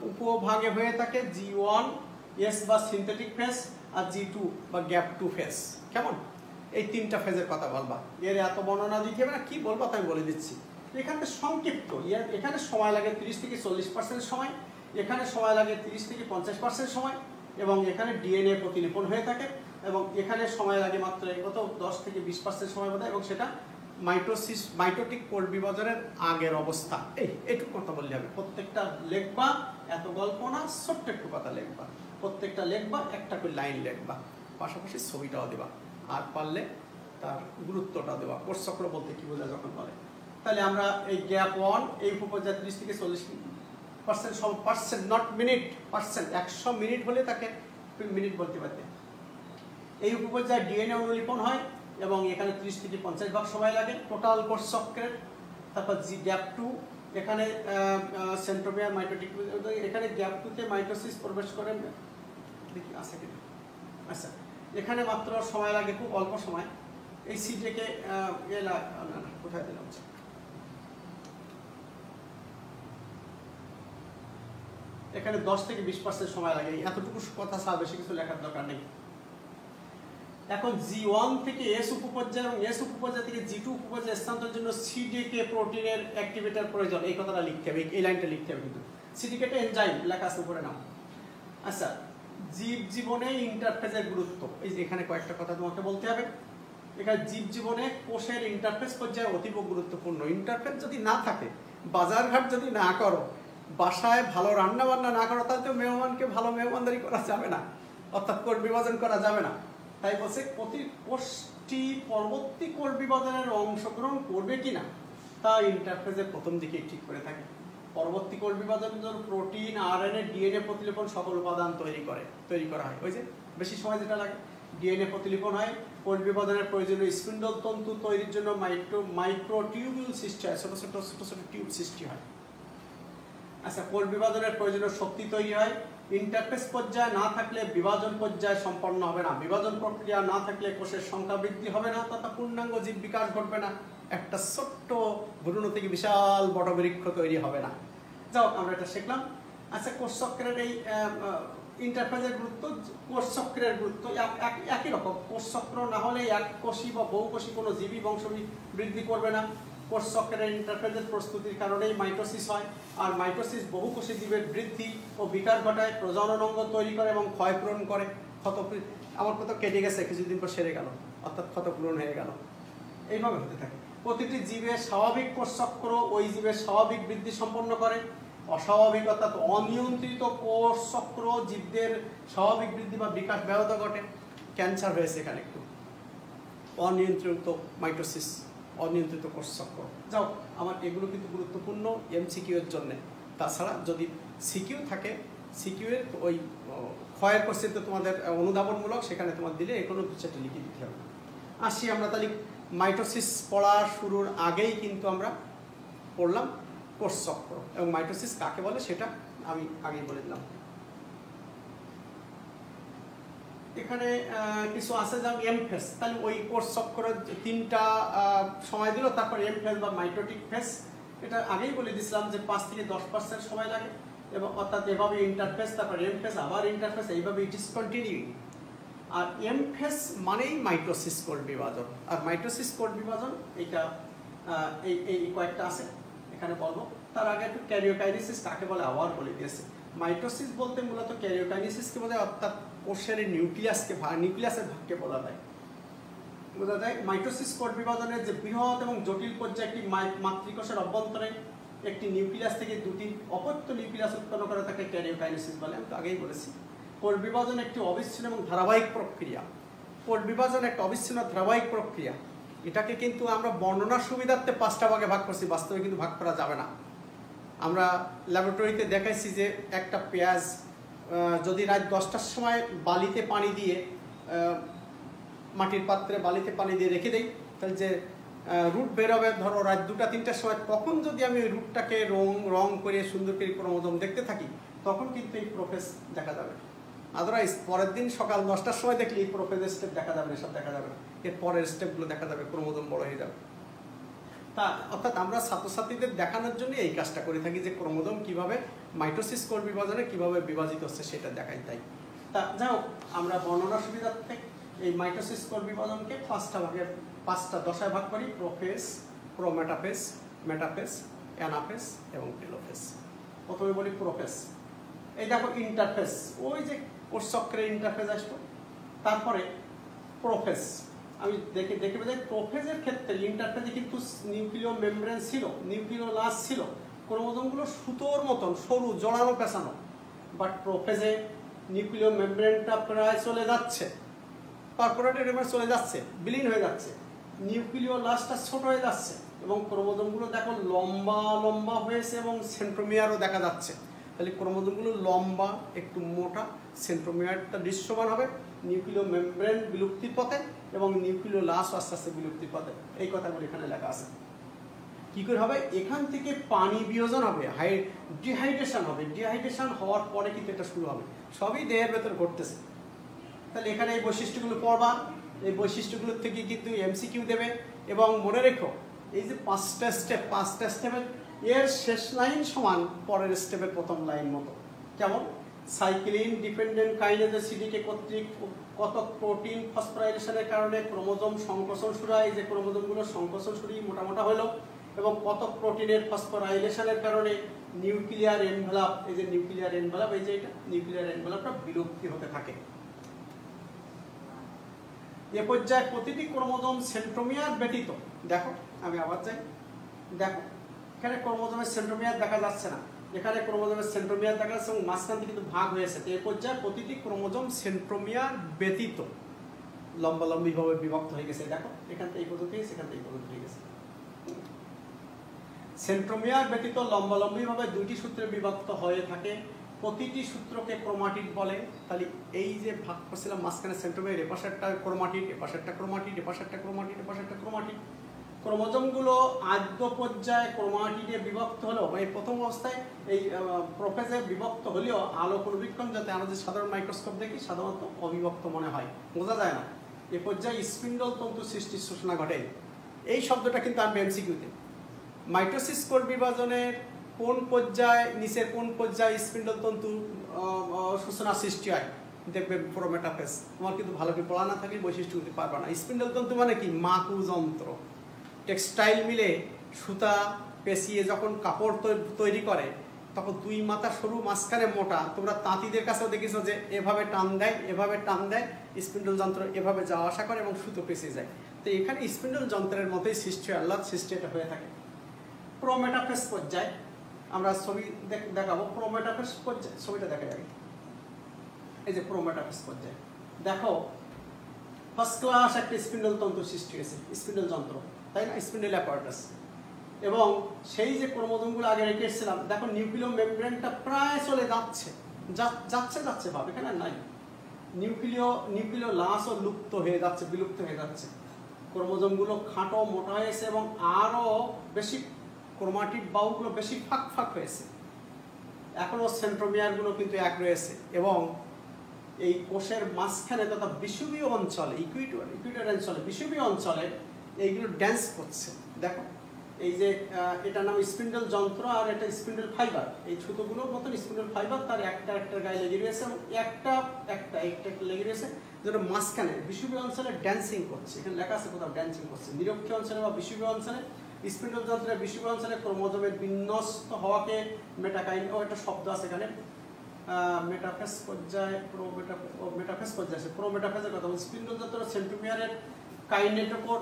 উপভাগে হয়ে থাকে, G1, S বা সিনথেটিক ফেজ, আর G2 বা গ্যাপ 2 ফেজ। কেমন? এই 3টা ফেজের কথা বলবা। এর এত বর্ণনা দিতে হবে না, কি বলবা তাই বলে দিচ্ছি। এখানে সংক্ষিপ্ত, এখানে সময় লাগে 30 থেকে 40% সময়, এখানে সময় লাগে 30 থেকে 50% সময়, এবং এখানে ডিএনএ প্রতিলিপন হয়ে থাকে, এবং এখানে সময় লাগে মাত্র 10 থেকে 20% সময় বোধ হয়, এবং সেটা মাইটোটিক কোষ বিভাজনের আগের অবস্থা। এইটুকু কথা বললে হবে। প্রত্যেকটা লেখবা, এত গল্প না, ছোট্ট একটু কথা লেখবা। প্রত্যেকটা লেখবা, একটা করে লাইন লেখবা, পাশাপাশি ছবিটাও দেবা, আর পারলে তার গুরুত্বটা দেবা। কোষ চক্র বলতে কি বোঝায় যখন বলে। তাহলে আমরা এই গ্যাপ 1 এই উপপর্যায়ে 30 থেকে 40% নট মিনিট, পার্সেন্ট, 100 মিনিট হলে তাকে মিনিট বলতে পারতে। এই উপপর্যায়ে ডিএনএ অনুলিপন হয় এবং এখানে 30 থেকে 50 ভাগ সময় লাগে টোটাল কোষ চক্রের। তারপর গ্যাপ 2, এখানে সেন্ট্রোমিয়ার মাইটোটিক, এখানে গ্যাপ 2 তে মাইটোসিস প্রবেশ করে, দেখি আছে কিনা। আচ্ছা, এখানে মাত্র সময় লাগে খুব অল্প সময়। এই সিটেকে কোথায় দিলাম, এখানে 10 থেকে 20% সময় লাগে। এতটুকু কথা ছাড়া বেশি কিছু লেখার দরকার নেই। এখন G1 থেকে S উপপর্যায় এবং S উপপর্যায় থেকে G2 উপপর্যায় স্থানান্তরের জন্য CDK প্রোটিনের অ্যাক্টিভেটর প্রয়োজন। এই কথাটা লিখতে হবে, এই লাইনটা লিখতে হবে। কিন্তু CDK টা এনজাইম, লেখা আছে উপরে নাও। আচ্ছা, জীব জীবনে ইন্টারফেজের গুরুত্ব, এই যে এখানে কয়েকটা কথা তোমাকে বলতে হবে। এখানে জীব জীবনে কোষের ইন্টারফেস পর্যায়ে অতীব গুরুত্বপূর্ণ। ইন্টারফেস যদি না থাকে, বাজারঘাট যদি না করো, বাসায় ভালো রান্না বান্না না করো, তাহলে তো মেহমানকে ভালো মেহমানদারি করা যাবে না, অর্থাৎ কোষ বিভাজন করা যাবে না। তাই বলছে প্রতি কোষটি পরবর্তী কোষ বিভাজনের অংশগ্রহণ করবে কিনা অবস্থা ইন্টারফেজের প্রথম দিকে ঠিক করে থাকে। পরবর্তী কোষ বিভাজনের জন্য প্রোটিন, আরএনএ, ডিএনএ প্রতিলিপন সকল উপাদান তৈরি করা হয়। ওই যে বেশি সময় যেটা লাগে, ডিএনএ প্রতিলিপন হয়। কোষ বিভাজনের প্রয়োজনীয় স্পিন্ডল তন্তু তৈরির জন্য মাইক্রোটিউবিউল সৃষ্টি হয়, ছোট ছোট টিউব সৃষ্টি হয়। আচ্ছা, কোষ বিভাজনের প্রয়োজনীয় শক্তি তৈরি হয়। ইন্টারফেস পর্যায়ে না থাকলে বিভাজন পর্যায়ে সম্পন্ন হবে না। বিভাজন প্রক্রিয়া না থাকলে কোষের সংখ্যা বৃদ্ধি হবে না তথা পূর্ণাঙ্গ জীব বিকাশ ঘটবে না। একটা ছোট্ট ভ্রূণ থেকে বিশাল বটবৃক্ষ তৈরি হবে না। যাও, আমরা এটা শিখলাম। আচ্ছা, কোষ চক্রের এই ইন্টারফেজের গুরুত্ব, কোষ চক্রের গুরুত্ব একই রকম। কোষ চক্র না হলে এক কোষী বা বহুকোষী কোনো জীবী বংশ বৃদ্ধি করবে না। কোষ চক্রের ইন্টারফেজের প্রস্তুতির কারণেই মাইটোসিস হয়। আর মাইটোসিস বহুকোষী জীবের বৃদ্ধি ও বিকাশ ঘটায়, প্রজনন অঙ্গ তৈরি করে এবং ক্ষয়পূরণ করে। আমার কত কেটে গেছে, কিছুদিন পর সেরে গেল, অর্থাৎ ক্ষতপূরণ হয়ে গেল। এইভাবে হতে থাকে। প্রতিটি জীবের স্বাভাবিক কোষ চক্র ওই জীবের স্বাভাবিক বৃদ্ধি সম্পন্ন করে। অস্বাভাবিক অর্থাৎ অনিয়ন্ত্রিত কোষ চক্র জীবদের স্বাভাবিক বৃদ্ধি বা বিকাশ ব্যাহত ঘটে। ক্যান্সার হয়েছে এখানে একটু, অনিয়ন্ত্রিত মাইটোসিস, অনিয়ন্ত্রিত কোষ চক্র। যাও, আমার এগুলো কিন্তু গুরুত্বপূর্ণ এমসিকিউ এর জন্য। তাছাড়া যদি সিকিউ থাকে, সিকিউ এর ওই ক্ষয়ের কোশ্চেন তোমাদের অনুধাবনমূলক, সেখানে তোমার দিলে এগুলো দু চারটে লিখে দিতে হবে। আসি আমরা তাহলে মাইটোসিস পড়া শুরুর আগেই কিন্তু আমরা পড়লাম কোষ চক্র, এবং মাইটোসিস কাকে বলে সেটা আমি আগেই বলে দিলাম। এখানে কিছু আছে যেমন এম ফেজ, তাহলে ওই কোষ চক্রের তিনটা সময় দিল, তারপর এম ফেজ বা মাইটোটিক ফেজ। এটা আগেই বলে দিয়েছিলাম যে 5 থেকে 10% সময় লাগে, এবং অর্থাৎ এভাবে ইন্টারফেস, তারপর এম ফেজ, আবার ইন্টারফেস, এইভাবে ইট ইজ কন্টিনিউইং। আর এম ফেজ মানেই মাইটোসিস কোষ বিভাজন। আর মাইটোসিস কোষ বিভাজন এইটা এই কয়েকটা আছে, এখানে বলবো। তার আগে একটু ক্যারিওকাইনেসিস কাকে বলে আবার বলে দিয়েছে। মাইটোসিস বলতে মূলত ক্যারিওকাইনেসিসকে বোঝায়, অর্থাৎ কোষের নিউক্লিয়াসের ভাগকে বলা যায়, বোঝা যায়। মাইটোসিস কোষ বিভাজনের যে বৃহৎ এবং জটিল পর্যায়ে একটি মাতৃকোষের অভ্যন্তরে একটি নিউক্লিয়াস থেকে দুটি অপত্য নিউক্লিয়াস উৎপন্ন করে তাকে ক্যারিওকাইনেসিস বলে। আমি তো আগেই বলেছি। কোষ বিভাজন একটি অবিচ্ছিন্ন এবং ধারাবাহিক প্রক্রিয়া। কোষ বিভাজন একটা অবিচ্ছিন্ন ধারাবাহিক প্রক্রিয়া। এটাকে কিন্তু আমরা বর্ণনার সুবিধার্থে 5টা ভাগে ভাগ করছি, বাস্তবে কিন্তু ভাগ করা যাবে না। আমরা ল্যাবরেটরিতে দেখাইছি যে একটা পেঁয়াজ যদি রাত 10টার সময় বালিতে পানি দিয়ে, মাটির পাত্রে বালিতে পানি দিয়ে রেখে দেই, তাহলে যে রুট বেরোবে ধরো রাত 2টা-3টার সময়, তখন যদি আমি ওই রুটটাকে রং করে সুন্দর করে ক্রোমোজোম দেখতে থাকি, তখন কিন্তু এই প্রোফেজ দেখা যাবে। আদারওয়াইজ পরের দিন সকাল 10টার সময় দেখলে এই প্রোফেজের স্টেপ দেখা যাবে না, এসব দেখা যাবে না। এর পরের স্টেপগুলো দেখা যাবে, ক্রোমোজোম বড় হয়ে যাবে। তা অর্থাৎ আমরা ছাত্রছাত্রীদের দেখানোর জন্য এই কাজটা করে থাকি যে ক্রোমোজোম কিভাবে মাইটোসিস কোষ বিভাজনে কিভাবে বিভাজিত হচ্ছে সেটা দেখাই। তাই তা যাও, আমরা বর্ণনা সুবিধার্থে এই মাইটোসিস কোষ বিভাজনকে 5টা দশায় ভাগ করি: প্রোফেজ, প্রোমেটাফেজ, মেটাফেজ, অ্যানাফেজ এবং টেলোফেজ। প্রথমে বলি প্রোফেজ। এই দেখো ইন্টারফেস, ওই যে কোষ চক্রের ইন্টারফেজ আসলো, তারপরে প্রোফেজ। আমি দেখে বোঝাই, প্রোফেজের ক্ষেত্রে ইন্টারফেজে কিন্তু নিউক্লিয় মেমব্রেন ছিল, নিউক্লিওলাস ছিল, ক্রোমোজোমগুলো সুতোর মতন সরু, জড়ানো পেঁচানো। বাট প্রোফেজে নিউক্লিয় মেমব্রেনটা প্রায় চলে যাচ্ছে, কর্পোরেটেড রিমার চলে যাচ্ছে, বিলীন হয়ে যাচ্ছে, নিউক্লিওলাসটা ছোট হয়ে যাচ্ছে, এবং ক্রোমোজোমগুলো দেখো লম্বা লম্বা হয়েছে এবং সেন্ট্রোমিয়ারও দেখা যাচ্ছে। তাহলে ক্রোমোজোমগুলো লম্বা, একটু মোটা, সেন্ট্রোমিয়ারটা দৃশ্যমান হবে, নিউক্লিয় মেমব্রেন বিলুপ্তির পথে এবং নিউক্লিওলাস আস্তে আস্তে বিলুপ্তির পথে। এই কথাগুলো এখানে লেখা আছে। কি করে হবে? এখান থেকে পানি বিয়োজন হবে, ডিহাইড্রেশন হবে। ডিহাইড্রেশন হওয়ার পরে কিন্তু এটা শুরু হবে। সবই দেহের ভেতর ঘটতেছে। তাহলে এখানে এই বৈশিষ্ট্যগুলো পড়বা, এই বৈশিষ্ট্যগুলোর থেকে কিন্তু এমসিকিউ দেবে। এবং মনে রেখো, এই যে 5টা স্টেপের এর শেষ লাইন সমান পরের স্টেপের প্রথম লাইন মতো। কেমন? সাইক্লিন ডিপেন্ডেন্ট কাইনেজ সিডিকে কর্তৃক কতক প্রোটিন ফসফোরাইলেশনের কারণে ক্রোমোজোম সংকোচন শুরু হয়। এই যে ক্রোমোজোমগুলো সংকোচন শুরু মোটা হলো, এবং কতক প্রোটিনের ফসফোরাইলেশনের কারণে নিউক্লিয়ার এনভেলাপ, এই যে নিউক্লিয়ার এনভেলাপ, এই যে এটা নিউক্লিয়ার এনভেলাপটা বিলুপ্তি হতে থাকে। এ পর্যায়ে প্রতিটি ক্রোমোজোম সেন্ট্রোমিয়ার ব্যতীত, দেখো আমি আবার যাই, দেখো এখানে ক্রোমোজোমের সেন্ট্রোমিয়ার দেখা যাচ্ছে না, এখানে ক্রোমোজোমের সেন্ট্রোমিয়ার দেখা যাচ্ছে এবং মাঝখান থেকে কিন্তু ভাগ হয়েছে। এ পর্যায়ে প্রতিটি ক্রোমোজোম সেন্ট্রোমিয়ার ব্যতীত লম্বালম্বিভাবে বিভক্ত হয়ে গেছে। দেখো এখান থেকে এই পর্যন্ত হয়েছে, এখান থেকে এই পর্যন্ত হয়ে গেছে। সেন্ট্রোমিয়ার ব্যতীত লম্বালম্বিভাবে দুইটি সূত্রে বিভক্ত হয়ে থাকে, প্রতিটি সূত্রকে ক্রোমাটিড বলে। তাহলে এই যে ভাগ করছিলাম মাঝখানে সেন্ট্রোমিয়ার, এপাশেরটা ক্রোমাটিড, এপাশেরটা ক্রোমাটিড, এপাশেরটা ক্রোমাটিড, এপাশেরটা ক্রোমাটিড। ক্রোমোজোমগুলো আদ্য পর্যায়ে ক্রোমাটিডে বিভক্ত হলেও, মানে প্রথম অবস্থায় এই প্রোফেজে বিভক্ত হলেও আলোক অনুবীক্ষণ যাতে আমরা যে সাধারণ মাইক্রোস্কোপ দেখি সাধারণত অবিভক্ত মনে হয়, বোঝা যায় না। এ পর্যায়ে স্পিন্ডল তন্তু সৃষ্টির সূচনা ঘটে। এই শব্দটা কিন্তু আসবে এমসিকিউতে। মাইটোসিস কোষ বিভাজনের কোন পর্যায়ে, নিচের কোন পর্যায়ে স্পিন্ডল তন্তু সূচনা সৃষ্টি হয়? দেখবে প্রোমেটাফেজ। তোমার কিন্তু ভালো করে পড়া না থাকলে বৈশিষ্ট্য দিতে পারবে না। স্পিন্ডল তন্তু মানে কি? মাকু যন্ত্র। টেক্সটাইল মিলে সুতা পেঁচিয়ে যখন কাপড় তৈরি করে তখন দুই মাথা সরু, মাঝখানে মোটা। তোমরা তাঁতিদের কাছেও দেখেছো যে এভাবে টান দেয়, এভাবে টান দেয়, স্পিন্ডল যন্ত্র এভাবে যাওয়া আসা করে এবং সুতো পেঁচে যায়। তো এখানে স্পিন্ডল যন্ত্রের মতোই সৃষ্টি হয়, আল্লাহর সৃষ্টি এটা হয়ে থাকে। প্রোমেটাফেজ পর্যায় আমরা ছবি দেখাবো। প্রোমেটাফেজ পর্যায় ছবিটা দেখা যাবে। এই যে প্রোমেটাফেজ পর্যায় দেখো, ফার্স্ট ক্লাস একটা স্পিন্ডল তন্তু সৃষ্টি হয়েছে, স্পিন্ডল যন্ত্র, তাই না? Spindle apparatus. এবং সেই যে ক্রোমোজোমগুলো আগে রেখেছিলাম, দেখো নিউক্লিয় মেমব্রেনটা প্রায় চলে যাচ্ছে, যাচ্ছে ভাব, এখানে নাই। নিউক্লিয় লাশও লুপ্ত হয়ে যাচ্ছে, বিলুপ্ত হয়ে যাচ্ছে। ক্রোমোজোমগুলো খাটো মোটা হয়েছে এবং আরও বেশি ক্রোমাটিড বাহুগুলো বেশি ফাঁক হয়েছে। এখনও সেন্ট্রোমিয়ারগুলো কিন্তু এক রয়েছে এবং এই কোষের মাঝখানে তথা বিষুবীয় অঞ্চলে, ইকুইটর অঞ্চলে, বিষুবীয় অঞ্চলে এইগুলো ড্যান্স করছে। দেখো এই যে এটার নাম স্পিন্ডল যন্ত্র আর এটা স্পিন্ডল ফাইবার। এই সুতোগুলোর মতন স্পিন্ডল ফাইবার, তার একটা গায়ে লেগে রয়েছে এবং একটা লেগে রয়েছে, যেটা মাঝখানে বিষুবীয় অঞ্চলে ড্যান্সিং করছে। এখানে লেখা আছে কোথাও ড্যান্সিং করছে। নিরক্ষীয় অঞ্চলে বা বিষুবীয় অঞ্চলে, স্পিন্ডল যন্ত্রের বিষুবীয় অঞ্চলে ক্রোমোজোমের বিন্যস্ত হওয়াকে মেটাকাইন, ও একটা শব্দ আছে এখানে, মেটাফেজ পর্যায়ে, মেটাফেজ পর্যায়ে আছে। প্রোমেটাফেজের কথা বলছি। স্পিন্ডল যন্ত্র সেন্ট্রোমিয়ারের কাইনেটোকোর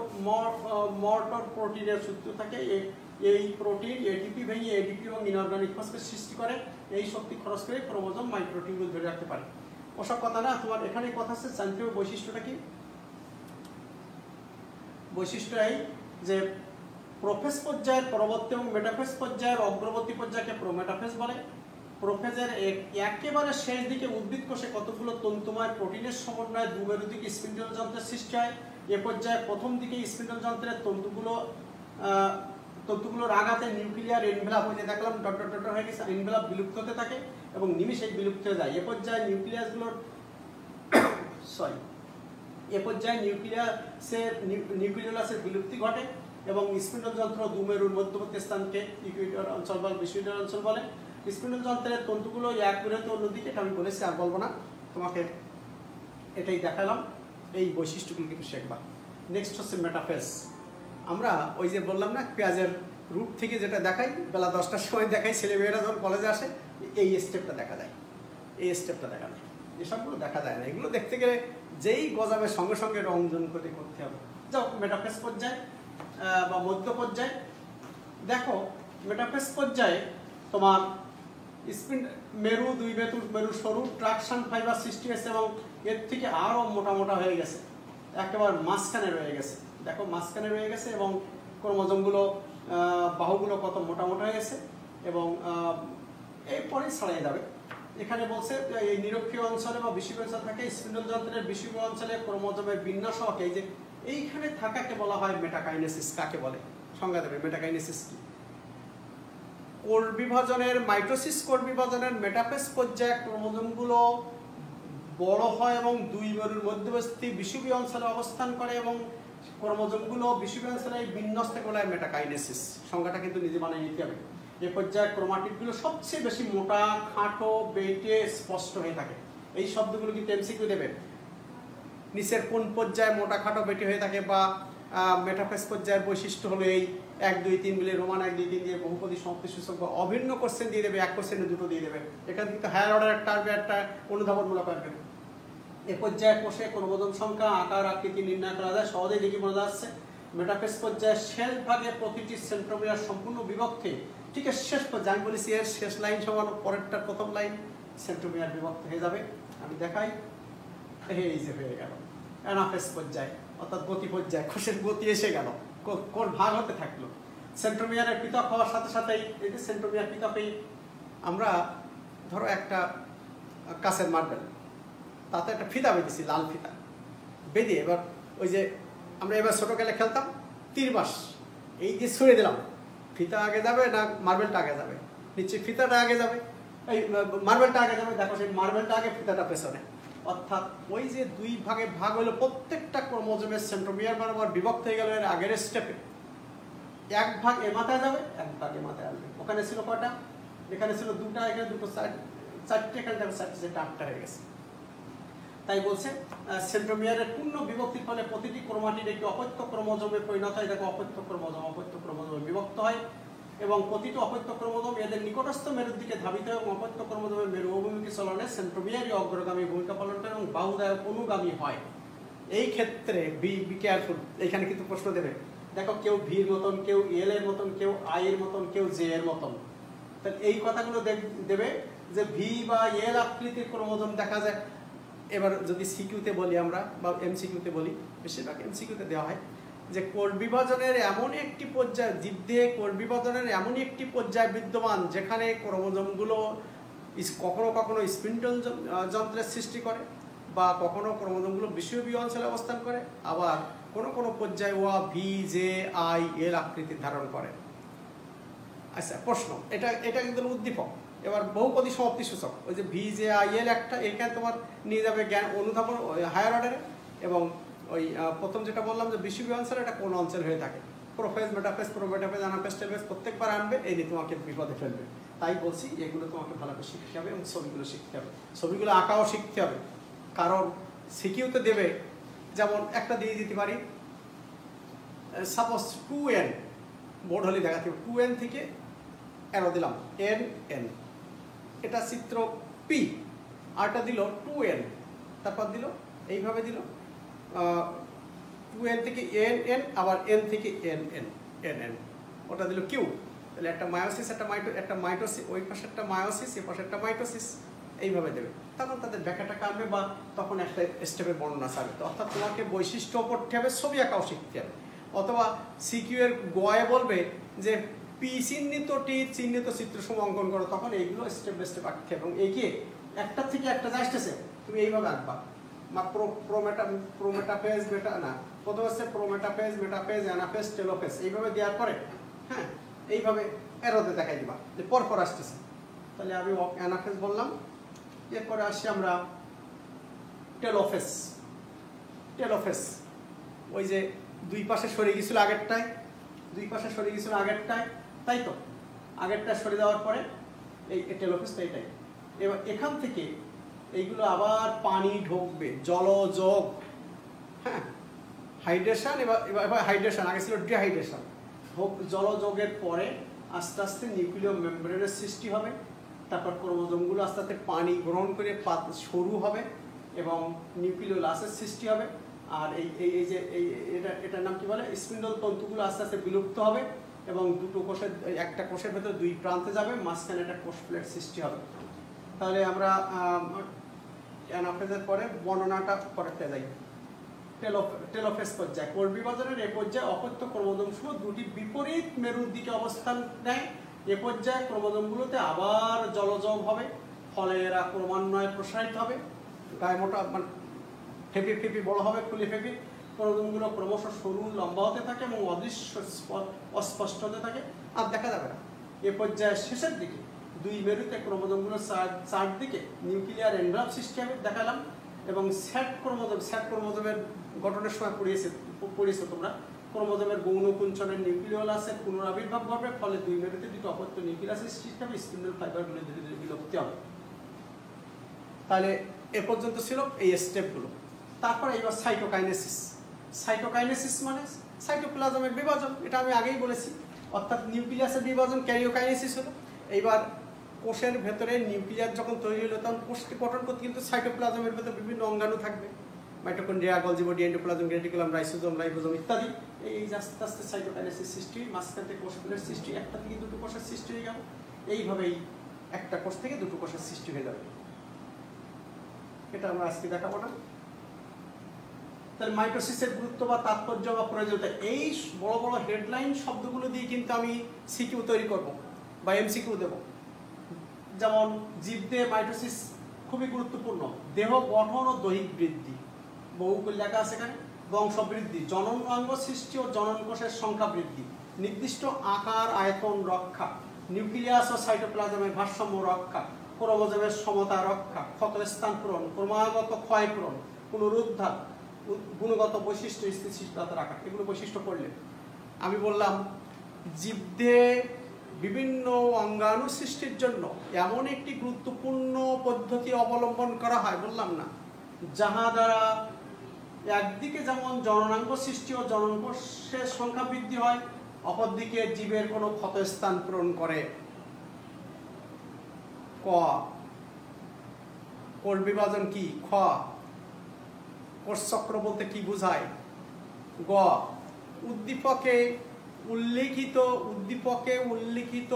মর্টর প্রোটিনের সূত্র থাকে। এই প্রোটিন এডিপি ভেঙে এডিপি এবং ইনঅর্গানিক ফসফেট সৃষ্টি করে। এই শক্তি খরচ করে ক্রোমোজোম মাইক্রোটিউবুল ধরে রাখতে পারে। ওসব কথা না, তোমার এখানে কথা আছে জানতে হবে বৈশিষ্ট্যটা কি। বৈশিষ্ট্য এই যে প্রোফেজ পর্যায়ের পরবর্তী এবং মেটাফেজ পর্যায়ের অগ্রবর্তী পর্যায়কে প্রোমেটাফেজ বলে। প্রোফেজের একেবারে শেষ দিকে উদ্ভিদ কোষে কতগুলো তন্তুময় প্রোটিনের সমন্বয়ে দুমেরুদিকে স্পিন্ডল যন্ত্রের সৃষ্টি হয়। এ পর্যায়ে প্রথম দিকে স্পিন্ডল যন্ত্রের তন্তুগুলোর আঘাতে নিউক্লিয়ার এনভেলাপ হয়ে দেখলাম ডট হয়ে গেছে, এনভেলাপ বিলুপ্ত হতে থাকে এবং নিমিষেই বিলুপ্ত হয়ে যায়। এ পর্যায়ে নিউক্লিয়াসের বিলুপ্তি ঘটে এবং স্পিন্ডল যন্ত্র দুমেরুর মধ্যবর্তী স্থানকে ইকুইটর অঞ্চল বলে, বিষুবীয় অঞ্চল বলে। স্পিন্ডল যন্ত্রের তন্তুগুলো এক বিরতি অন্যদিকে, এটা আমি বলেছি আর বলবো না, তোমাকে এটাই দেখালাম। এই বৈশিষ্ট্যগুলো কিন্তু শেখবা। নেক্সট হচ্ছে মেটাফেজ। আমরা ওই যে বললাম না, পেঁয়াজের রূপ থেকে যেটা দেখাই, বেলা 10টার সময় দেখাই, ছেলেমেয়েরা যখন কলেজে আসে এই স্টেপটা দেখা যায়, এই স্টেপটা দেখা যায়। এসবগুলো দেখা যায় না, এগুলো দেখতে গেলে যেই গজাবে সঙ্গে সঙ্গে রঞ্জন করে করতে হবে। যাও মেটাফেজ পর্যায়ে বা মধ্য পর্যায়ে দেখো। মেটাফেজ পর্যায়ে তোমার মেরু, দুই মেরু সরু ট্রাকশন ফাইবার সৃষ্টি হয়েছে এবং এর থেকে আরো মোটা হয়ে গেছে, একেবারে মাঝখানে রয়ে গেছে। দেখো মাঝখানে রয়ে গেছে এবং ক্রোমোজোমগুলো, বাহুগুলো কত মোটা হয়ে গেছে এবং এরপরে ছাড়িয়ে যাবে। এখানে বলছে এই নিরক্ষীয় অঞ্চলে বা বিষুবীয় অঞ্চলে থাকে স্পিন্ডল যন্ত্রের বিষুবীয় অঞ্চলে ক্রোমোজোমের বিন্যাস হওয়াকে, এই যে এইখানে থাকাকে বলা হয় মেটাকাইনেসিস। কাকে বলে? সংজ্ঞা দেবে। মেটাকাইনেসিস কি? কোষ বিভাজনের, মাইটোসিস কোষ বিভাজনের মেটাফেজ পর্যায়ে ক্রোমোজোমগুলো বড় হয় এবং দুই মেরুর মধ্যবর্তী বিষুবীয় অঞ্চলে অবস্থান করে এবং ক্রোমোজোমগুলো বিষুবীয় অঞ্চলে বিন্যস্ত বলা হয় মেটাকাইনেসিস। সংজ্ঞাটা কিন্তু নিজে বানিয়ে নিতে হবে। এ পর্যায়ে ক্রোমাটিডগুলো সবচেয়ে বেশি মোটা, খাটো, বেটে স্পষ্ট হয়ে থাকে। এই শব্দগুলো কিন্তু এমসিকিউ দেবে। নিচের কোন পর্যায়ে মোটা, খাটো, বেটে হয়ে থাকে বা মেটাফেজ পর্যায়ের বৈশিষ্ট্য হলো এই 1 2 3 মিলে রোমান 1 2 3 দিয়ে বহুপদী সমাপ্তি সূচক বা অভিন্ন কোশ্চেন দিয়ে দেবে, এক কোশ্চেনে দুটো দিয়ে দেবে। এখান থেকে হায়ার অর্ডার একটা আসবে, একটা অনুধাবনমূলক আসবে। এ পর্যায়ে কোষে ক্রোমোজোম সংখ্যা, আকার, আকৃতি নির্ণয় করা যায়, সহজেই দেখে বোঝা যাচ্ছে। মেটাফেজ পর্যায়ে শেষ ভাগে প্রতিটি সেন্ট্রোমিয়ার সম্পূর্ণ বিভক্তি, ঠিক আছে শেষ পর্যায়ে আমি বলেছি এর শেষ লাইন সমান পরেরটা প্রথম লাইন, সেন্ট্রোমিয়ার বিভক্ত হয়ে যাবে। আমি দেখাই, এই যে হয়ে গেল অ্যানাফেজ পর্যায়ে, অর্থাৎ গতি পর্যায়ে, কোষের গতি এসে গেল, কোন ভাগ হতে থাকলো। সেন্ট্রোমিয়ারের পৃথক হওয়ার সাথে সাথেই এই যে সেন্ট্রোমিয়ার পৃথক হয়ে আমরা ধরো একটা কাঁচের মার্বেল, তাতে একটা ফিতা বেঁধেছি, লাল ফিতা বেঁধে এবার ওই যে আমরা এবার ছোটোকালে খেলতাম তীরবাস, এই যে ছুঁড়ে দিলাম, ফিতা আগে যাবে না মার্বেলটা আগে যাবে, নিচে ফিতাটা আগে যাবে, এই মার্বেলটা আগে যাবে, দেখো সেই মার্বেলটা আগে ফিতাটা পেছনে। অর্থাৎ ওই যে দুই ভাগে ভাগ হলো, প্রত্যেকটা ক্রোমোজোমের সেন্ট্রোমিয়ার বরাবর বিভক্ত হয়ে গেল এর আগের স্টেপে, এক ভাগ এ মাথায় যাবে, এক ভাগ এ মাথায় আসবে। ওখানে ছিল কটা? এখানে ছিল দুটা, এখানে দুটো, চারটে, এখানে যাবে চারটে, যেটা আটটা হয়ে গেছে। তাই বলছে সেন্ট্রোমিয়ারের পূর্ণ বিভক্তির ফলে প্রতিটি ক্রোমাটিড একটি অপত্য ক্রোমোজোমে পরিণত হয়। দেখো অপত্য ক্রোমোজোমে বিভক্ত হয় এবং প্রতিটি অপত্য ক্রোমোজোম এদের নিকটস্থ মেরুর দিকে ধাবিত হয় এবং অপত্য ক্রোমোজোমের মেরু অভিমুখী চলনে সেন্ট্রোমিয়ারই অগ্রগামী ভূমিকা পালন করে এবং বাহুদায়ক অনুগামী হয়। এই ক্ষেত্রে বি কেয়ারফুল, এখানে কিন্তু প্রশ্ন দেবে। দেখো কেউ ভির মতন, কেউ এল এর মতন, কেউ আই এর মতন, কেউ জে এর মতন। তাহলে এই কথাগুলো দেবে যে ভি বা এল আকৃতির ক্রোমোজোম দেখা যায়। এবার যদি সিকিউতে বলি আমরা বা এমসিকিউতে বলি, বেশিরভাগ এমসিকিউতে দেওয়া হয় যে কোষ বিভাজনের এমন একটি পর্যায়ে, জীবদেহে কোষ বিভাজনের এমন একটি পর্যায় বিদ্যমান যেখানে ক্রোমোজোমগুলো কখনো কখনো স্পিন্ডল যন্ত্রের সৃষ্টি করে বা কখনো ক্রোমোজোমগুলো বিষুবীয় অঞ্চলে অবস্থান করে, আবার কোনো কোনো পর্যায়ে ওয়া ভি জে আই এল আকৃতি ধারণ করে। আচ্ছা প্রশ্ন, এটা কিন্তু উদ্দীপক। এবার বহুপদী সমাপ্তি সূচক, ওই যে ভি জে আই এল একটা, এখানে তোমার নিয়ে যাবে জ্ঞান অনুধাবন হায়ার অর্ডারে। এবং ওই প্রথম যেটা বললাম যে বিষুবীয় অঞ্চলে এটা কোন অঞ্চল হয়ে থাকে, প্রোফেজ, মেটাফেজ, প্রোমেটাফেজ, অ্যানাফেজ, টেলফেজ প্রত্যেকবার আনবে, এই নিয়ে তোমাকে বিপদে ফেলবে। তাই বলছি এগুলো তোমাকে ভালো করে শিখতে হবে এবং ছবিগুলো শিখতে হবে, ছবিগুলো আঁকাও শিখতে হবে। কারণ সিকিউতে দেবে, যেমন একটা দিয়ে দিতে পারি, সাপোজ 2n, বোর্ড হলে দেখাতে হবে 2n থেকে অ্যারো দিলাম n, এটা চিত্র পি, আরটা দিল 2n, তারপর দিল এইভাবে দিল 2n থেকে n, আবার n থেকে n, ওটা দিল কিউ। তাহলে একটা মায়োসিস, একটা মাইটোসিস, ওই পাশে একটা মায়োসিস, এই পাশে একটা মাইটোসিস, এইভাবে দেবে। তখন তাদের ব্যাখ্যাটা কাটবে বা তখন একটা স্টেপের বর্ণনা চাবে। তো অর্থাৎ তোমাকে বৈশিষ্ট্য পড়তে হবে, ছবি আঁকাও শিখতে হবে। অথবা সিকিউ এর গয়ে বলবে যে পি চিহ্নিত টি চিহ্নিত চিত্রসমূহ অঙ্কন করো, তখন এইগুলো স্টেপ বাই স্টেপ আঁকতে হবে এবং এগিয়ে একটা থেকে একটা যা আসতেছে তুমি এইভাবে আঁকবা। বা প্রোমেটাফেজ, মেটা না, প্রথম হচ্ছে প্রোমেটাফেজ, মেটাফেজ, অ্যানাফেজ, টেলোফেজ, এইভাবে দেওয়ার পরে হ্যাঁ এইভাবে এরোতে দেখাই দিবা যে পরপর আসতেছে। তাহলে আমি অ্যানাফেজ বললাম, এরপরে আসছি আমরা টেলোফেজ। ওই যে দুই পাশে সরে গেছিল আগেরটায়, তাই তো আগেরটা সরে দেওয়ার পরে এই টেলোফেজটা এটাই। এবার এখান থেকে এইগুলো আবার পানি ঢুকবে, জলযোগ, হ্যাঁ হাইড্রেশন, এবার হাইড্রেশন, আগে ছিল ডিহাইড্রেশন। জলযোগের পরে আস্তে আস্তে নিউক্লিয় মেমব্রেনের সৃষ্টি হবে, তারপর ক্রোমোজোমগুলো আস্তে আস্তে পানি গ্রহণ করে সরু হবে এবং নিউক্লিওলাসের সৃষ্টি হবে। আর এই যে এটার নাম কি বলে, স্পিন্ডল তন্তুগুলো আস্তে আস্তে বিলুপ্ত হবে এবং দুটো কোষের, একটা কোষের ভেতর দুই প্রান্তে যাবে, মাঝখানে একটা কোষ প্লেট সৃষ্টি হবে। তাহলে আমরা অ্যানাফেজের পরে বর্ণনাটা করতে যাই। টেলোফেজ পর্যায়ে, কোষ বিভাজনের এ পর্যায়ে অপত্য ক্রোমোজোমসমূহ দুটি বিপরীত মেরুর দিকে অবস্থান নেয়। এ পর্যায়ে ক্রোমোজোমগুলোতে আবার জলযোগ হবে, ফলে এরা ক্রমান্বয়ে প্রসারিত হবে, গায়ে মোটা মানে ফেপি বড় হবে, ফুলে ফেপি। ক্রোমোজোমগুলো ক্রমশ সরু লম্বা হতে থাকে এবং অদৃশ্য অস্পষ্ট হতে থাকে, আর দেখা যাবে না। এ পর্যায়ে শেষের দিকে দুই মেরুতে ক্রোমোজোমগুলো চারদিকে নিউক্লিয়ার এনভেলপ সৃষ্টি হবে, দেখালাম। এবং স্যাট ক্রোমোজোমের গঠনের সময় পড়িয়েছো তোমরা, ক্রোমোজোমের গৌণ কুঞ্চনের নিউক্লিওলাসের পুনরাবির্ভাব ঘটবে, ফলে দুই মেরুতে দুটো অপত্য নিউক্লিয়াসের সৃষ্টি হবে, স্পিন্ডল ফাইবারগুলো ধীরে ধীরে বিলুপ্তি হবে। তাহলে এ পর্যন্ত ছিল এই স্টেপগুলো। তারপর এইবার সাইটোকাইনেসিস মানে সাইটোপ্লাজমের বিভাজন, এটা আমি আগেই বলেছি। অর্থাৎ নিউক্লিয়াসের বিভাজন ক্যারিওকাইনেসিস হলো। এইবার কোষের ভেতরে নিউক্লিয়াস যখন তৈরি হলো তখন কোষকে গঠন করতে কিন্তু সাইটোপ্লাজমের ভেতরে বিভিন্ন অঙ্গাণু থাকবে, mitochondria, Golgi body, endoplasm, reticulum, lysosome, ribosome ইত্যাদি। এই আস্তে আস্তে সাইটোকাইনেসিস সৃষ্টি, মাঝখান থেকে কোষগুলোর সৃষ্টি, একটা থেকে দুটো কোষের সৃষ্টি হয়ে গেল। এইভাবেই একটা কোষ থেকে দুটো কোষের সৃষ্টি হয়ে যাবে। এটা আমরা আজকে দেখাবো না। তাহলে মাইটোসিসের গুরুত্ব বা তাৎপর্য বা প্রয়োজনীয়তা, এই বড় বড় হেডলাইন শব্দগুলো দিয়ে কিন্তু আমি সিকিউ তৈরি করব বা এমসিকিউ দেব। যেমন জীবদেহে মাইটোসিস খুবই গুরুত্বপূর্ণ, দেহ গঠন ও দৈহিক বৃদ্ধি, বহু লেখা আছে এখানে, বংশবৃদ্ধি, জননাঙ্গ সৃষ্টি ও জনন কোষের সংখ্যা বৃদ্ধি, নির্দিষ্ট আকার আয়তন রক্ষা, নিউক্লিয়াস ও সাইটোপ্লাজমের ভারসাম্য রক্ষা, ক্রোমোজোমের সমতা রক্ষা, ক্ষতস্থান পূরণ, ক্রমাগত ক্ষয় পূরণ, পুনরুদ্ধার, গুণগত বৈশিষ্ট্য স্থিতিশীলতা রাখা, এগুলো বৈশিষ্ট্য পড়লে। আমি বললাম জীবদেহে বিভিন্ন অঙ্গাণু সৃষ্টির জন্য এমন একটি গুরুত্বপূর্ণ পদ্ধতি অবলম্বন করা হয়, বললাম না, যাহা দ্বারা একদিকে যেমন জননাঙ্গ সৃষ্টি ও জনন কোষের সংখ্যা বৃদ্ধি হয়, অপরদিকে জীবের কোনো ক্ষতস্থান পূরণ করে। ক, কোষ বিভাজন কি? খ, কোষচক্র বলতে কি বোঝায়? গ, উদ্দীপকে উল্লিখিত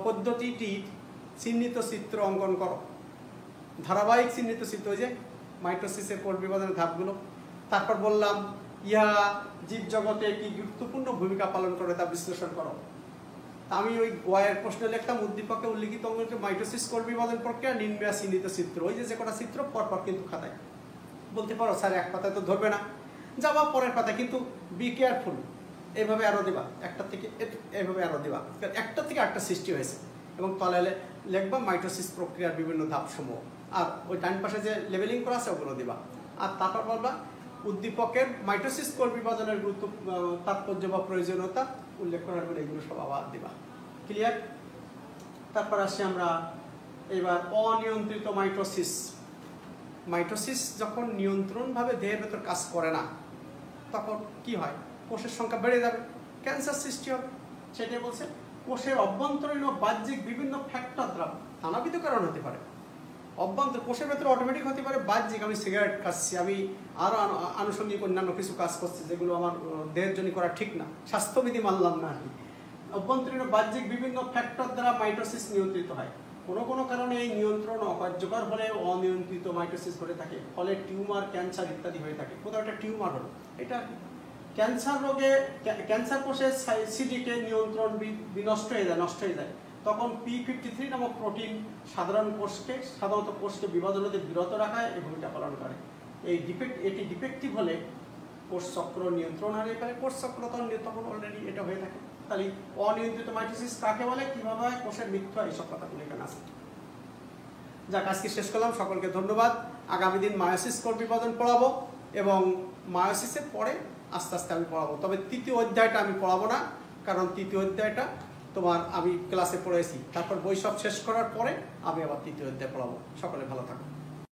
পদ্ধতিটির চিহ্নিত চিত্র অঙ্কন করো। ধারাবাহিক চিহ্নিত চিত্র, ওই যে মাইটোসিসের কোষ বিভাজনের ধাপগুলো। তারপর বললাম ইহা জীবজগতে কি গুরুত্বপূর্ণ ভূমিকা পালন করে তা বিশ্লেষণ করো। আমি ওই গয়ের প্রশ্নে লিখতাম উদ্দীপকে উল্লিখিত অঙ্গনকে মাইটোসিস কোষ বিভাজন প্রক্রিয়া নির্ণয় চিহ্নিত চিত্র, ওই যে কটা চিত্র পরপর কিন্তু খাতায় বলতে পারো স্যার এক পাতায় তো ধরবে না, যাবা পরের পাতায়, কিন্তু বি কেয়ারফুল, এইভাবে আরো দিবা, একটা থেকে এইভাবে আরো দিবা, একটা থেকে একটা সৃষ্টি হয়েছে, এবং তলে লিখবা মাইটোসিস প্রক্রিয়ার বিভিন্ন ধাপসমূহ, আর ওই ডান পাশে যে লেবেলিং করা আছে ওগুলো দিবা। আর তারপর বলবা উদ্দীপকের মাইটোসিস কোষ বিভাজনের গুরুত্ব, তাৎপর্য বা প্রয়োজনীয়তা উল্লেখ করার পরে এগুলো সব আবার দিবা। ক্লিয়ার? তারপর আসি আমরা এবার অনিয়ন্ত্রিত মাইটোসিস। মাইটোসিস যখন নিয়ন্ত্রণভাবে দেহের ভেতর কাজ করে না, তখন কি হয়? কোষের সংখ্যা বেড়ে যাবে, ক্যান্সার সৃষ্টি হবে। সেটাই বলছে কোষের অভ্যন্তরীণ ও বাহ্যিক বিভিন্ন ফ্যাক্টর দ্বারা নানাবিধ কারণ হতে পারে। অভ্যন্তর কোষের ভেতরে অটোমেটিক হতে পারে, বাহ্যিক আমি সিগারেট খাচ্ছি, আমি আরও আনুষঙ্গিক অন্যান্য কিছু কাজ করছি যেগুলো আমার দেহের জন্য করা ঠিক না, স্বাস্থ্যবিধি মানলাম না আর কি। অভ্যন্তরীণ ও বাহ্যিক বিভিন্ন ফ্যাক্টর দ্বারা মাইটোসিস নিয়ন্ত্রিত হয়। কোনো কোনো কারণে এই নিয়ন্ত্রণ অকার্যকর হলে অনিয়ন্ত্রিত মাইটোসিস ঘটে থাকে, ফলে টিউমার, ক্যান্সার ইত্যাদি হয়ে থাকে। কোথাও একটা টিউমার হলো, এটা ক্যান্সার রোগে ক্যান্সার কোষের সিডিকে নিয়ন্ত্রণ নষ্ট হয়ে যায়, তখন P53 নামক প্রোটিন সাধারণত কোষকে বিভাজন হতে বিরত রাখায় এই ভূমিকা পালন করে। এটি ডিফেক্টিভ হলে কোষ চক্র নিয়ন্ত্রণ হারিয়ে ফেলে, কোষ চক্র তখন অলরেডি এটা হয়ে থাকে। তাহলে অনিয়ন্ত্রিত মাইটোসিস কাকে বলে, কিভাবে হয়, কোষের মৃত্যু হয়, এইসব কথাগুলো এখানে আছে। যাক, আজকে শেষ করলাম। সকলকে ধন্যবাদ। আগামী দিন মায়োসিস কোষ বিভাজন পড়াবো, এবং মায়োসিসের পরে আস্তে আস্তে আমি পড়াবো। তবে তৃতীয় অধ্যায়টা আমি পড়াবো না, কারণ তৃতীয় অধ্যায়টা তোমার আমি ক্লাসে পড়েছি, তারপর বই সব শেষ করার পরে আমি আবার তৃতীয় অধ্যায় পড়াবো। সকলে ভালো থাকো।